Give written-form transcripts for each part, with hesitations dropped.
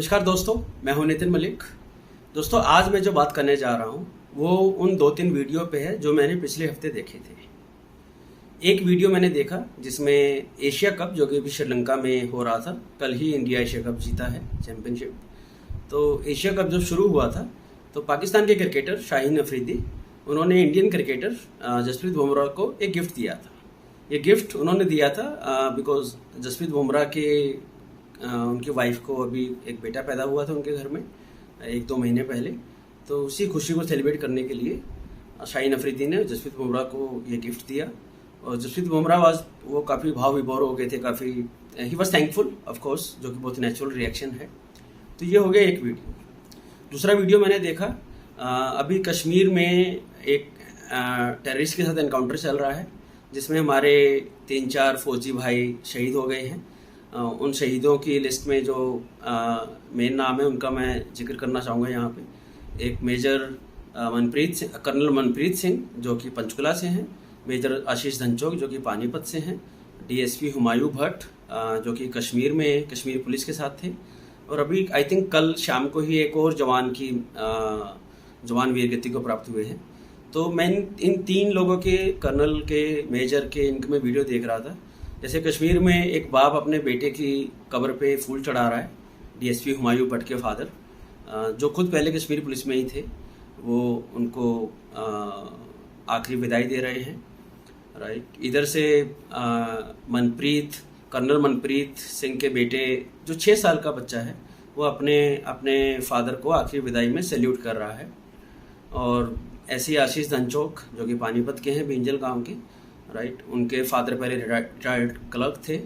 नमस्कार दोस्तों, मैं हूं नितिन मलिक। दोस्तों, आज मैं जो बात करने जा रहा हूं वो उन 2-3 वीडियो पे है जो मैंने पिछले हफ्ते देखे थे। एक वीडियो मैंने देखा जिसमें एशिया कप, जो कि अभी श्रीलंका में हो रहा था, कल ही इंडिया एशिया कप जीता है, चैंपियनशिप। तो एशिया कप जब शुरू हुआ था तो पाकिस्तान के क्रिकेटर शाहीन अफरीदी, उन्होंने इंडियन क्रिकेटर जसप्रीत बुमराह को एक गिफ्ट दिया था। ये गिफ्ट उन्होंने दिया था बिकॉज जसप्रीत बुमराह के उनकी वाइफ को अभी एक बेटा पैदा हुआ था उनके घर में 1-2 महीने पहले। तो उसी खुशी को सेलिब्रेट करने के लिए शाहीन अफरीदी ने जसप्रीत बुमराह को ये गिफ्ट दिया। और जसप्रीत बुमराह वो काफ़ी भाव विभोर हो गए थे, काफ़ी he was thankful of course, जो कि बहुत नेचुरल रिएक्शन है। तो ये हो गया एक वीडियो। दूसरा वीडियो मैंने देखा, अभी कश्मीर में एक टेररिस्ट के साथ एनकाउंटर चल रहा है जिसमें हमारे 3-4 फौजी भाई शहीद हो गए हैं। उन शहीदों की लिस्ट में जो मेन नाम है उनका मैं जिक्र करना चाहूँगा यहाँ पे। एक मेजर कर्नल मनप्रीत सिंह जो कि पंचकुला से हैं, मेजर आशीष धनचोक जो कि पानीपत से हैं, डीएसपी हुमायूं भट्ट जो कि कश्मीर में कश्मीर पुलिस के साथ थे, और अभी आई थिंक कल शाम को ही एक और जवान वीरगति को प्राप्त हुए हैं। तो मैं इन 3 लोगों के, कर्नल के, मेजर के, इनके मैं वीडियो देख रहा था। जैसे कश्मीर में एक बाप अपने बेटे की कब्र पे फूल चढ़ा रहा है, डीएसपी हुमायूं भट्ट के फादर, जो खुद पहले कश्मीर पुलिस में ही थे, वो उनको आखिरी विदाई दे रहे हैं, राइट। इधर से कर्नल मनप्रीत सिंह के बेटे, जो 6 साल का बच्चा है, वो अपने फादर को आखिरी विदाई में सैल्यूट कर रहा है। और ऐसे ही आशीष धनचोक जो कि पानीपत के हैं, बिंजल गांव के, राइट। उनके फादर पहले रिटायर्ड क्लर्क थे।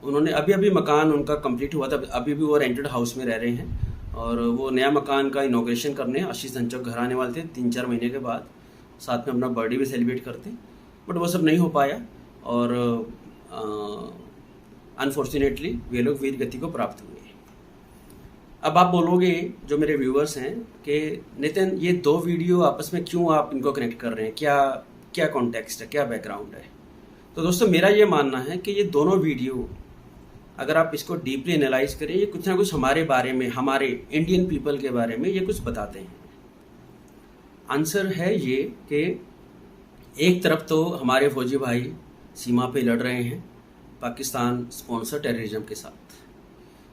उन्होंने अभी मकान उनका कंप्लीट हुआ था, अभी भी वो रेंटेड हाउस में रह रहे हैं, और वो नया मकान का इनॉग्रेशन करने आशीष धनचोक घर आने वाले थे 3-4 महीने के बाद, साथ में अपना बर्थडे भी सेलिब्रेट करते, बट वो सब नहीं हो पाया और अनफॉर्चुनेटली वे लोग वीर गति को प्राप्त हुए। अब आप बोलोगे, जो मेरे व्यूअर्स हैं, कि नितिन ये 2 वीडियो आपस में क्यों आप इनको कनेक्ट कर रहे हैं, क्या कॉन्टेक्स्ट है, क्या बैकग्राउंड है। तो दोस्तों, मेरा ये मानना है कि ये दोनों वीडियो, अगर आप इसको डीपली एनालाइज करें, ये कुछ ना कुछ हमारे बारे में, हमारे इंडियन पीपल के बारे में ये कुछ बताते हैं। आंसर है ये कि एक तरफ तो हमारे फौजी भाई सीमा पे लड़ रहे हैं पाकिस्तान स्पॉन्सर टेररिज्म के साथ।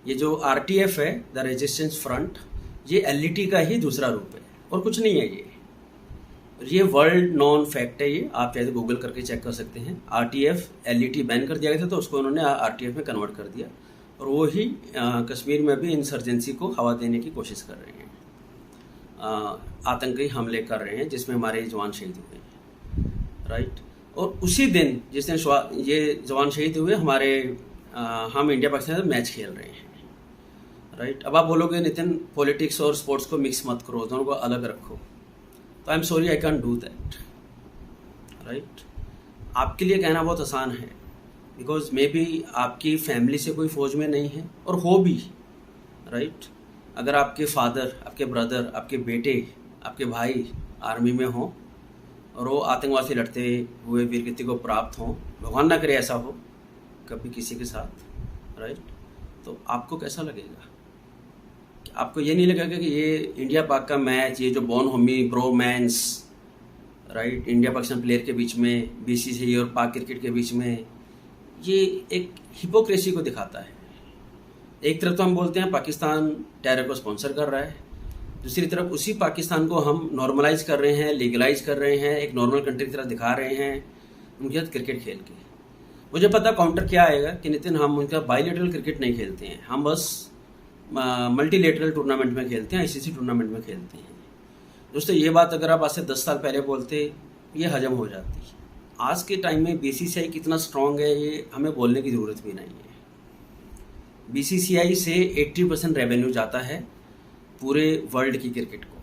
ये जो आरटीएफ है, द रेजिस्टेंस फ्रंट, ये एलईटी का ही दूसरा रूप है और कुछ नहीं है। ये वर्ल्ड नॉन फैक्ट है। ये आप चाहे तो गूगल करके चेक कर सकते हैं। आरटीएफ, एलईटी बैन कर दिया गया था तो उसको उन्होंने आरटीएफ में कन्वर्ट कर दिया, और वो ही कश्मीर में भी इंसर्जेंसी को हवा देने की कोशिश कर रहे हैं, आतंकी हमले कर रहे हैं जिसमें हमारे जवान शहीद हुए हैं, राइट। और उसी दिन जिस दिन ये जवान शहीद हुए, हम इंडिया पाकिस्तान से मैच खेल रहे हैं, राइट। अब आप बोलोगे नितिन, पॉलिटिक्स और स्पोर्ट्स को मिक्स मत करो, दोनों को अलग रखो। तो I am sorry, I can do that, right. आपके लिए कहना बहुत आसान है, बिकॉज मे बी आपकी फैमिली से कोई फौज में नहीं है, और हो भी, राइट। अगर आपके फादर, आपके ब्रदर, आपके बेटे, आपके भाई आर्मी में हों और वो आतंकवाद से लड़ते हुए वीरगति को प्राप्त हों, भगवान ना करे ऐसा हो कभी किसी के साथ, राइट, तो आपको कैसा लगेगा? आपको ये नहीं लगेगा कि ये इंडिया पाक का मैच, ये जो bonhomie bromance, right, India Pakistan player के बीच में, बीसीसीआई और पाक क्रिकेट के बीच में, ये एक हिपोक्रेसी को दिखाता है। एक तरफ तो हम बोलते हैं पाकिस्तान टेरर को स्पॉन्सर कर रहा है, दूसरी तरफ उसी पाकिस्तान को हम नॉर्मलाइज कर रहे हैं, लीगलाइज कर रहे हैं, एक नॉर्मल कंट्री की तरह दिखा रहे हैं उनके साथ क्रिकेट खेल के। मुझे पता काउंटर क्या आएगा कि नितिन, हम उनका बायलैटरल क्रिकेट नहीं खेलते हैं, हम बस मल्टीलेटरल टूर्नामेंट में खेलते हैं, आईसीसी टूर्नामेंट में खेलते हैं। दोस्तों, ये बात अगर आप आज से 10 साल पहले बोलते, ये हजम हो जाती है। आज के टाइम में बीसीसीआई कितना स्ट्रांग है ये हमें बोलने की ज़रूरत भी नहीं है। बीसीसीआई से 80% रेवेन्यू जाता है पूरे वर्ल्ड की क्रिकेट को।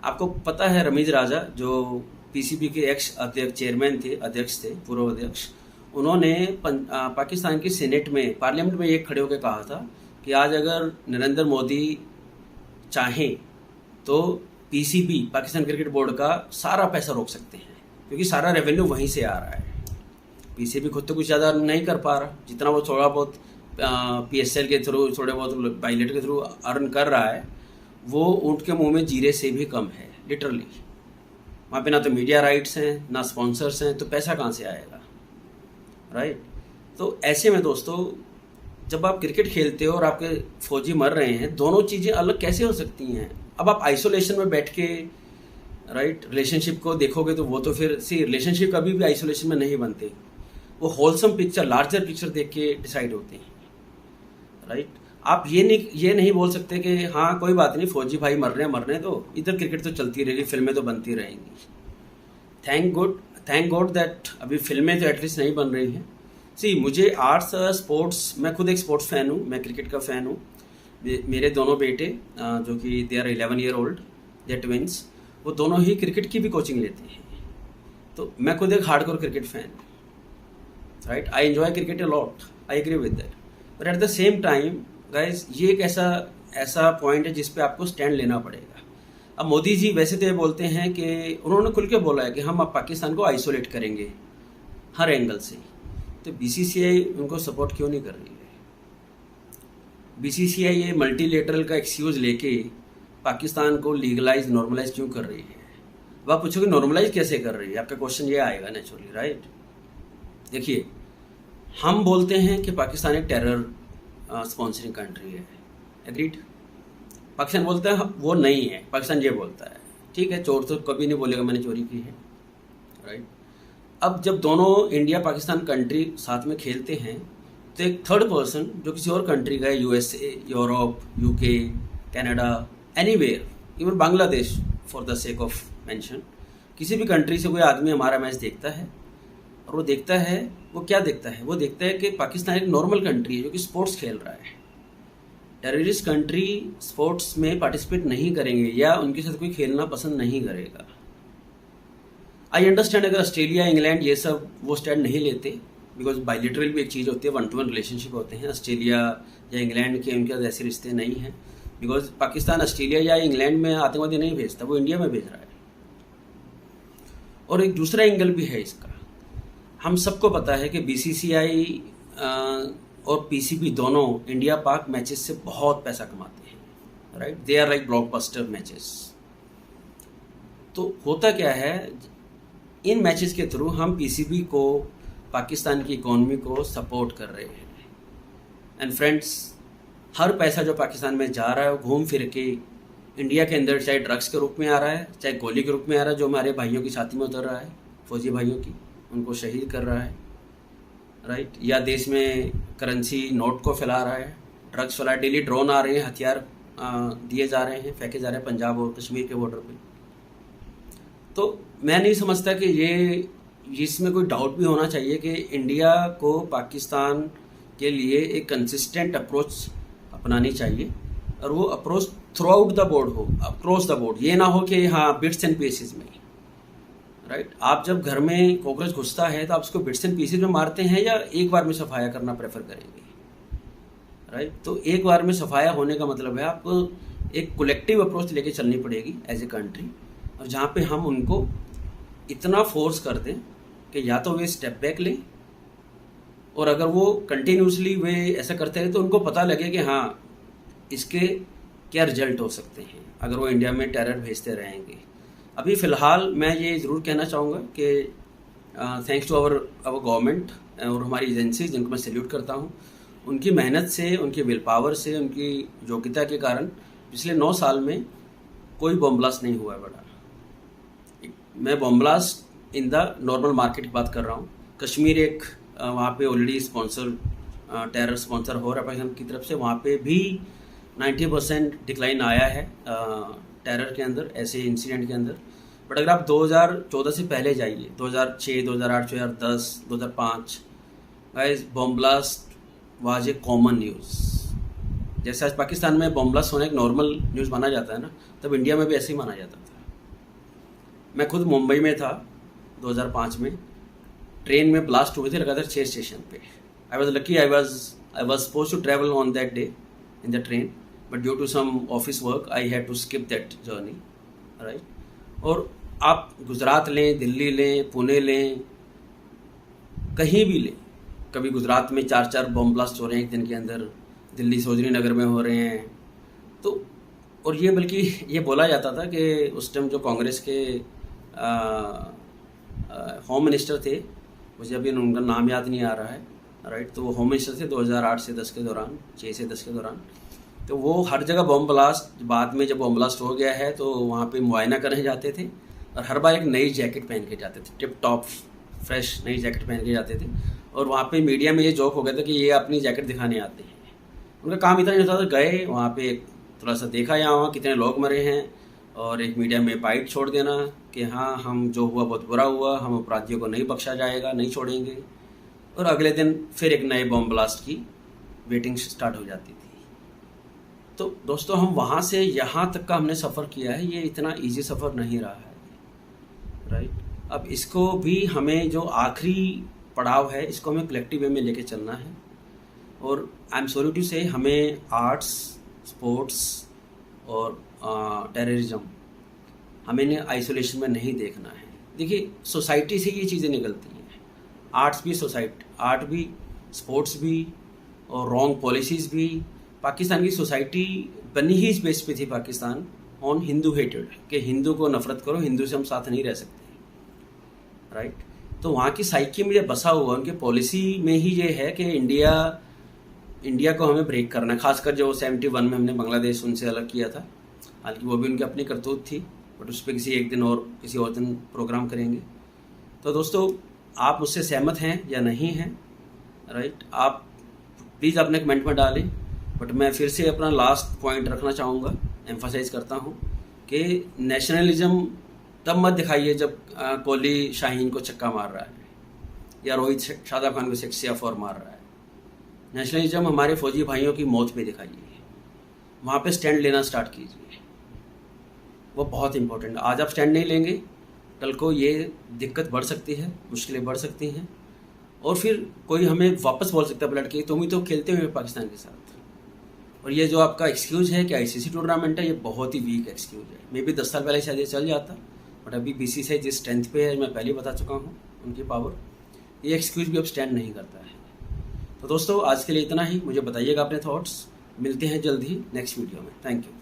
आपको पता है, रमीज राजा जो पीसीबी के एक्स अध्यक्ष, चेयरमैन थे, अध्यक्ष थे, पूर्व अध्यक्ष, उन्होंने पाकिस्तान की सीनेट में, पार्लियामेंट में एक खड़े होकर कहा था कि आज अगर नरेंद्र मोदी चाहें तो पीसीबी, पाकिस्तान क्रिकेट बोर्ड का सारा पैसा रोक सकते हैं, क्योंकि सारा रेवेन्यू वहीं से आ रहा है। पीसीबी खुद तो कुछ ज़्यादा नहीं कर पा रहा, जितना वो थोड़ा बहुत PSL के थ्रू, थोड़े बहुत पायलट के थ्रू अर्न कर रहा है, वो ऊँट के मुंह में जीरे से भी कम है लिटरली। वहाँ पे ना तो मीडिया राइट्स हैं, ना स्पॉन्सर्स हैं, तो पैसा कहाँ से आएगा, राइट। तो ऐसे में दोस्तों, जब आप क्रिकेट खेलते हो और आपके फौजी मर रहे हैं, दोनों चीज़ें अलग कैसे हो सकती हैं। अब आप आइसोलेशन में बैठ के राइट रिलेशनशिप को देखोगे तो वो तो फिर रिलेशनशिप कभी भी आइसोलेशन में नहीं बनते, वो होलसम पिक्चर, लार्जर पिक्चर देख के डिसाइड होते हैं, राइट। आप ये नहीं बोल सकते कि हाँ कोई बात नहीं, फौजी भाई मर रहे हैं तो इधर क्रिकेट तो चलती रहेगी, फिल्में तो बनती रहेंगी। थैंक गॉड दैट अभी फिल्में तो एटलीस्ट नहीं बन रही हैं। मुझे आर्ट्स स्पोर्ट्स, मैं खुद एक स्पोर्ट्स फ़ैन हूँ, मैं क्रिकेट का फ़ैन हूँ। मेरे दोनों बेटे जो कि they are 11 year old, they are twins, वो दोनों ही क्रिकेट की भी कोचिंग लेते हैं। तो मैं खुद एक hardcore cricket fan, right. I enjoy cricket a lot, I agree with that, but at the same time guys, ये एक ऐसा पॉइंट है जिस पे आपको स्टैंड लेना पड़ेगा। अब मोदी जी वैसे तो ये बोलते हैं कि उन्होंने खुल के बोला है कि हम अब पाकिस्तान को आइसोलेट करेंगे हर एंगल से, तो BCCI उनको सपोर्ट क्यों नहीं कर रही है। BCCI ये मल्टीलेटरल का एक्सक्यूज लेके पाकिस्तान को लीगलाइज, नॉर्मलाइज क्यों कर रही है। अब आप पूछोगे नॉर्मलाइज कैसे कर रही है, आपका क्वेश्चन ये आएगा नेचुरली, राइट। देखिए, हम बोलते हैं कि पाकिस्तान एक टेरर स्पॉन्सरिंग कंट्री है, एग्रीड। पाकिस्तान बोलता है वो नहीं है, पाकिस्तान ये बोलता है, ठीक है। चोर तो कभी नहीं बोलेगा मैंने चोरी की है, राइट। अब जब दोनों इंडिया पाकिस्तान कंट्री साथ में खेलते हैं, तो एक थर्ड पर्सन जो किसी और कंट्री का है, USA, Europe, UK, Canada, anywhere, even Bangladesh for the sake of mention, किसी भी कंट्री से कोई आदमी हमारा मैच देखता है, और वो देखता है, वो क्या देखता है, वो देखता है कि पाकिस्तान एक नॉर्मल कंट्री है जो कि स्पोर्ट्स खेल रहा है। टेररिस्ट कंट्री स्पोर्ट्स में पार्टिसिपेट नहीं करेंगे या उनके साथ कोई खेलना पसंद नहीं करेगा। आई अंडरस्टैंड अगर ऑस्ट्रेलिया, इंग्लैंड ये सब वो स्टैंड नहीं लेते, बिकॉज बायलैटरल भी एक चीज़ होती है, 1-to-1 रिलेशनशिप होते हैं। ऑस्ट्रेलिया या इंग्लैंड के उनके ऐसे रिश्ते नहीं हैं, बिकॉज पाकिस्तान ऑस्ट्रेलिया या इंग्लैंड में आतंकवादी नहीं भेजता, वो इंडिया में भेज रहा है। और एक दूसरा एंगल भी है इसका, हम सबको पता है कि BCCI और PCB दोनों इंडिया पाक मैचेस से बहुत पैसा कमाते हैं, right. They are like blockbuster matches. तो होता क्या है, इन मैचेस के थ्रू हम PCB को, पाकिस्तान की इकोनॉमी को सपोर्ट कर रहे हैं। एंड फ्रेंड्स, हर पैसा जो पाकिस्तान में जा रहा है वो घूम फिर के इंडिया के अंदर चाहे ड्रग्स के रूप में आ रहा है, चाहे गोली के रूप में आ रहा है, जो हमारे भाइयों की छाती में उतर रहा है, फौजी भाइयों की, उनको शहीद कर रहा है, राइट। या देश में करेंसी नोट को फैला रहा है, ड्रग्स फैला, डेली ड्रोन आ रहे हैं, हथियार दिए जा रहे हैं, फेंके जा रहे हैं पंजाब और कश्मीर के बॉर्डर पे। तो मैं नहीं समझता कि ये इसमें कोई डाउट भी होना चाहिए कि इंडिया को पाकिस्तान के लिए एक कंसिस्टेंट अप्रोच अपनानी चाहिए, और वो approach through out the board हो, अक्रॉस द बोर्ड। ये ना हो कि हाँ बिट्स एंड पीसेज में, राइट। आप जब घर में कॉकरोच घुसता है तो आप उसको बिट्स एंड पीसेज में मारते हैं या एक बार में सफाया करना प्रेफर करेंगे, राइट। तो एक बार में सफाया होने का मतलब है आपको एक कलेक्टिव अप्रोच लेके चलनी पड़ेगी एज ए कंट्री, और जहाँ पे हम उनको इतना फोर्स कर दें कि या तो वे स्टेप बैक लें, और अगर वो कंटिन्यूसली वे ऐसा करते रहे तो उनको पता लगे कि हाँ इसके क्या रिजल्ट हो सकते हैं अगर वो इंडिया में टेरर भेजते रहेंगे। अभी फ़िलहाल मैं ये ज़रूर कहना चाहूँगा कि थैंक्स टू आवर गवर्नमेंट और हमारी एजेंसी, जिनको मैं सैल्यूट करता हूँ, उनकी मेहनत से, उनकी विल पावर से, उनकी योग्यता के कारण पिछले 9 साल में कोई बम ब्लास्ट नहीं हुआ है बड़ा। मैं bomb blast in the normal market की बात कर रहा हूँ। कश्मीर एक वहाँ पे ऑलरेडी स्पॉन्सर, टेरर स्पॉन्सर हो रहा है पाकिस्तान की तरफ से, वहाँ पे भी 90% डिक्लाइन आया है टेरर के अंदर, ऐसे इंसिडेंट के अंदर। बट अगर आप 2014 से पहले जाइए, 2006, 2008, 2010, 2005, guys bomb blast was a common news. जैसे आज पाकिस्तान में बम ब्लास्ट होना एक नॉर्मल न्यूज़ माना जाता है ना, तब इंडिया में भी ऐसे ही माना जाता था। मैं खुद मुंबई में था 2005 में, ट्रेन में ब्लास्ट हुए थे लगातार 6 स्टेशन पे। I was lucky, I was suppose to travel on that day in the train, but due to some office work I had to skip that journey, right. और आप गुजरात लें, दिल्ली लें, पुणे लें, कहीं भी लें, कभी गुजरात में 4-4 बॉम्ब ब्लास्ट हो रहे हैं एक दिन के अंदर, दिल्ली सरोजनी नगर में हो रहे हैं। तो और ये बल्कि ये बोला जाता था कि उस टाइम जो कांग्रेस के होम मिनिस्टर थे, मुझे अभी उनका नाम याद नहीं आ रहा है, राइट, तो वो होम मिनिस्टर थे 2008 से 10 के दौरान, 6 से 10 के दौरान। तो वो हर जगह बॉम्ब ब्लास्ट, बाद में जब बॉम्ब ब्लास्ट हो गया है तो वहाँ पे मुआयना करने जाते थे और हर बार एक नई जैकेट पहन के जाते थे, टिप टॉप फ्रेश नई जैकेट पहन के जाते थे। और वहाँ पे मीडिया में ये जोक हो गया था कि ये अपनी जैकेट दिखाने आते हैं। उनका काम इतना नहीं होता था, गए वहाँ पे थोड़ा सा देखा यहाँ वहाँ कितने लोग मरे हैं और एक मीडिया में बाइट छोड़ देना कि हाँ हम जो हुआ बहुत बुरा हुआ, हम अपराधियों को नहीं बख्शा जाएगा, नहीं छोड़ेंगे। और अगले दिन फिर एक नए बॉम्ब ब्लास्ट की वेटिंग स्टार्ट हो जाती थी। तो दोस्तों हम वहाँ से यहाँ तक का हमने सफ़र किया है, ये इतना इजी सफ़र नहीं रहा है, राइट। अब इसको भी हमें जो आखिरी पड़ाव है इसको हमें कलेक्टिव वे में लेके चलना है। और आई एम सॉरी टू से हमें आर्ट्स, स्पोर्ट्स और टेररिज्म हमें इन्हें आइसोलेशन में नहीं देखना है। देखिए सोसाइटी से ये चीज़ें निकलती हैं, आर्ट्स भी सोसाइटी, आर्ट भी, स्पोर्ट्स भी और रॉन्ग पॉलिसीज़ भी। पाकिस्तान की सोसाइटी बनी ही इस बेस पे थी, पाकिस्तान ऑन हिंदू हेटेड, कि हिंदू को नफरत करो, हिंदू से हम साथ नहीं रह सकते, राइट। तो वहाँ की साइकी में ये बसा हुआ, उनके पॉलिसी में ही ये है कि इंडिया को हमें ब्रेक करना है। खासकर जो 71 में हमने बांग्लादेश उनसे अलग किया था, हालांकि वो भी उनकी अपनी करतूत थी, बट उस पर किसी एक दिन और किसी और दिन प्रोग्राम करेंगे। तो दोस्तों आप मुझसे सहमत हैं या नहीं हैं, राइट, आप प्लीज़ अपने कमेंट में डालें। बट मैं फिर से अपना लास्ट पॉइंट रखना चाहूँगा, एम्फासाइज करता हूँ कि नेशनलिज्म तब मत दिखाइए जब कोहली शाहीन को छक्का मार रहा है या रोहित शादाब खान को 6 या 4 मार रहा है। नेशनलिज्म हमारे फौजी भाइयों की मौत पे दिखाइए, वहाँ पे स्टैंड लेना स्टार्ट कीजिए, वो बहुत इंपॉर्टेंट है। आज आप स्टैंड नहीं लेंगे, कल को ये दिक्कत बढ़ सकती है, मुश्किलें बढ़ सकती हैं और फिर कोई हमें वापस बोल सकता है पलट के तुम ही तो खेलते हुए पाकिस्तान के साथ। और ये जो आपका एक्सक्यूज़ है कि आईसीसी टूर्नामेंट है, ये बहुत ही वीक एक्सक्यूज़ है। मे भी 10 साल पहले शायद ये चल जाता, बट अभी बीसीसीआई जिस स्ट्रेंथ पे है, मैं पहले बता चुका हूँ उनकी पावर, ये एक्सक्यूज़ भी अब स्टैंड नहीं करता है। तो दोस्तों आज के लिए इतना ही, मुझे बताइएगा अपने थॉट्स, मिलते हैं जल्द ही नेक्स्ट वीडियो में। Thank you.